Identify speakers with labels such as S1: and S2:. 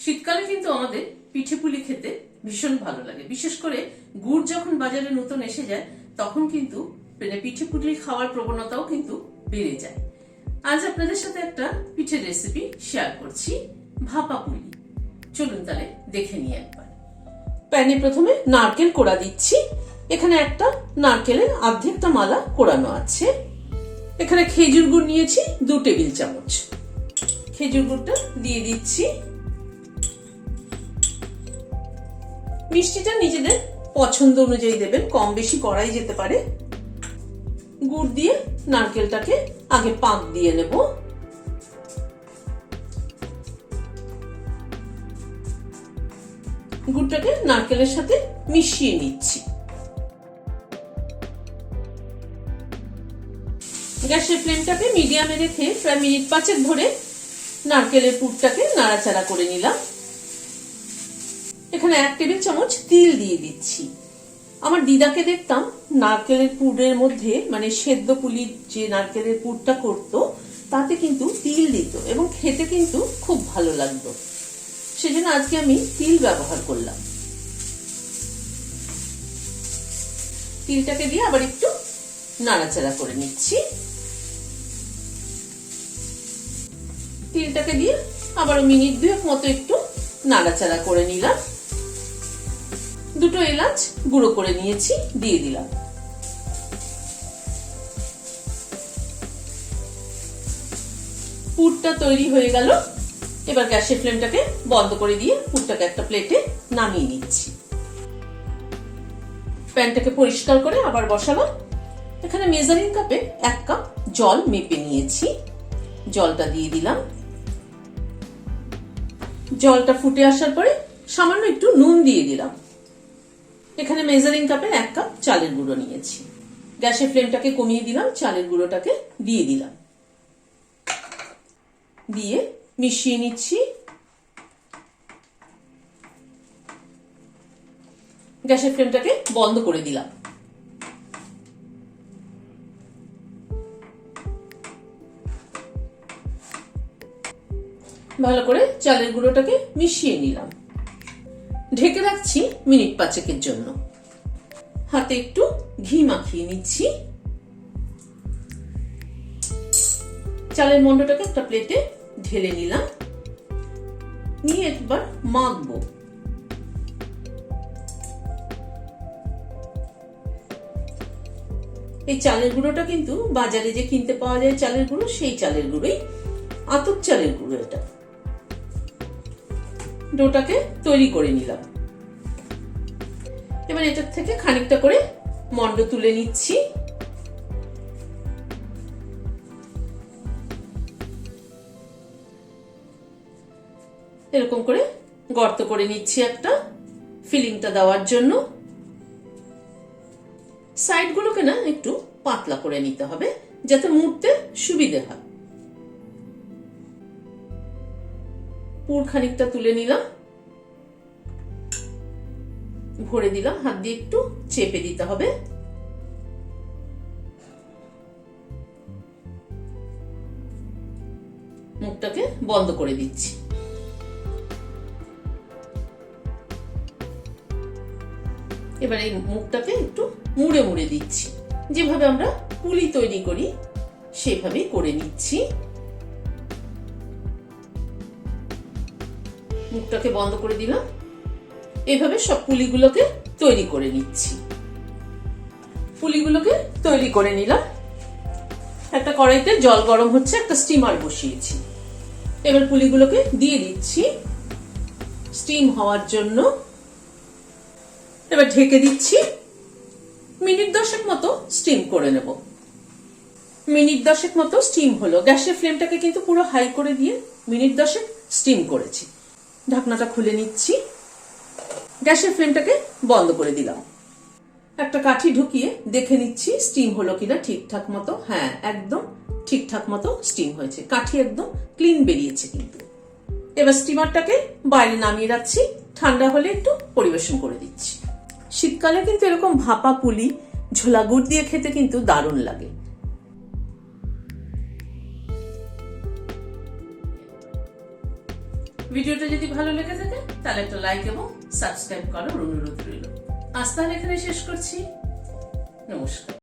S1: শীতকালে কিন্তু আমাদের পিঠে পুলি খেতে ভীষণ ভালো লাগে। বিশেষ করে গুড় যখন বাজারে নতুন এসে যায় তখন কিন্তু পিঠে পুলি খাওয়ার প্রবণতাও কিন্তু বেড়ে যায়। আজ আপনাদের সাথে একটা পিঠের রেসিপি শেয়ার করছি, ভাপা পুলি। চলুন তাহলে দেখে নিই একবার। প্যানে প্রথমে নারকেল কোড়া দিচ্ছি। এখানে একটা নারকেলের অর্ধেকটা মালা কোড়ানো আছে। এখানে খেজুর গুড় নিয়েছি 2 টেবিল চামচ। খেজুর গুড়টা দিয়ে দিচ্ছি। মিষ্টিটা নিজেদের পছন্দ অনুযায়ী দেবেন, কম বেশি করাই যেতে পারে। গুড় দিয়ে নারকেলটাকে আগে পাক দিয়ে নেব। গুড়টাকে নারকেলের সাথে মিশিয়ে নিচ্ছি। গ্যাসের ফ্লেমটাকে মিডিয়ামে রেখে প্রায় মিনিট 5 ধরে নারকেলের পুরটাকে নাড়াচাড়া করে নিলাম। এখানে 1 টেবিল চামচ তিল দিয়ে দিচ্ছি। আমার দিদাকে দেখতাম নারকেলের পুরের মধ্যে, মানে সেদ্ধ পুলির যে নারকেলের পুরটা করতো, তাতে কিন্তু তিল দিত এবং খেতে কিন্তু খুব ভালো লাগতো। সেজন্য আজকে আমি তিল ব্যবহার করলাম। তিলটাকে দিয়ে আবার একটু নাড়াচাড়া করে নিচ্ছি। তিলটাকে দিয়ে আবার মিনিট 2 মতো একটু নাড়াচাড়া করে নিলাম। 2 এলাচ গুঁড়ো করে নিয়েছি, দিয়ে দিলাম। পুরটা তৈরি হয়ে গেল। এবার গ্যাসের ফ্লেমটাকে বন্ধ করে দিয়ে পুরটাকে একটা প্লেটে নামিয়ে নিচ্ছি। প্যানটাকে পরিষ্কার করে আবার বসালাম। এখানে মেজারিং কাপে 1 কাপ জল মেপে নিয়েছি। জলটা দিয়ে দিলাম। জলটা ফুটে আসার পরে সামান্য একটু নুন দিয়ে দিলাম। এখানে মেজারিং কাপে 1 কাপ চালের গুঁড়ো নিয়েছি। গ্যাসের ফ্লেমটাকে কমিয়ে দিলাম, চালের গুঁড়োটাকে দিয়ে দিলাম। দিয়ে মিশিয়ে নিচ্ছি। গ্যাসের ফ্লেমটাকে বন্ধ করে দিলাম। ভালো করে চালের গুঁড়োটাকে মিশিয়ে নিলাম। ঢেকে রাখছি মিনিট 5 জন্য। হাতে একটু ঘি মাখিয়ে নিচ্ছি। চালের মন্ডটাকে একটা প্লেটে ঢেলে নিলাম। নিয়ে একবার মাখবো। এই চালের গুঁড়োটা কিন্তু বাজারে যে কিনতে পাওয়া যায় চালের গুঁড়ো, সেই চালের গুঁড়োই, আতপ চালের গুঁড়ো এটা। ডোটাকে তৈরি করে নিলাম। এবার এটার থেকে খানিকটা করে মন্ড তুলে নিচ্ছি। এরকম করে গর্ত করে নিচ্ছি একটা, ফিলিংটা দেওয়ার জন্য। সাইডগুলোকে না একটু পাতলা করে নিতে হবে যাতে মুড়তে সুবিধে হয়। পুর খানিকটা তুলে নিলাম, ভরে দিলাম। হাত দিয়ে একটু চেপে দিতে হবে। মুখটাকে বন্ধ করে দিচ্ছি। এবার এই মুখটাকে একটু মুড়ে মুড়ে দিচ্ছি। যেভাবে আমরা পুলি তৈরি করি সেভাবেই করে নিচ্ছি। মুখটাকে বন্ধ করে দিলাম। এইভাবে সব পুলিগুলোকে তৈরি করে নিচ্ছি। পুলিগুলোকে তৈরি করে নিলাম। একটা কড়াইতে জল গরম হচ্ছে, একটা স্টিমার বসিয়েছি। এবার পুলিগুলোকে দিয়ে দিচ্ছি স্টিম হওয়ার জন্য। এবার ঢেকে দিচ্ছি। মিনিট 10 মতো স্টিম করে নেব। মিনিট 10 মতো স্টিম হলো। গ্যাসের ফ্লেমটাকে কিন্তু পুরো হাই করে দিয়ে মিনিট 10 স্টিম করেছি। ঢাকনাটা খুলে নিচ্ছি। গ্যাসের ফ্লেমটাকে বন্ধ করে দিলাম। একটা কাঠি ঢুকিয়ে দেখে নিচ্ছি স্টিম হলো কিনা ঠিকঠাক মতো। হ্যাঁ, একদম ঠিকঠাক মতো স্টিম হয়েছে। কাঠি একদম ক্লিন বেরিয়েছে কিন্তু। এবার স্টিমারটাকে বাইরে নামিয়ে রাখছি। ঠান্ডা হলে একটু পরিবেশন করে দিচ্ছি। শীতকালে কিন্তু এরকম ভাপা পুলি ঝোলা গুড় দিয়ে খেতে কিন্তু দারুণ লাগে। ভিডিওটা যদি ভালো লেগে থাকে তাহলে একটা লাইক এবং সাবস্ক্রাইব করার অনুরোধ রইল। আজ তাহলে এখানে শেষ করছি। নমস্কার।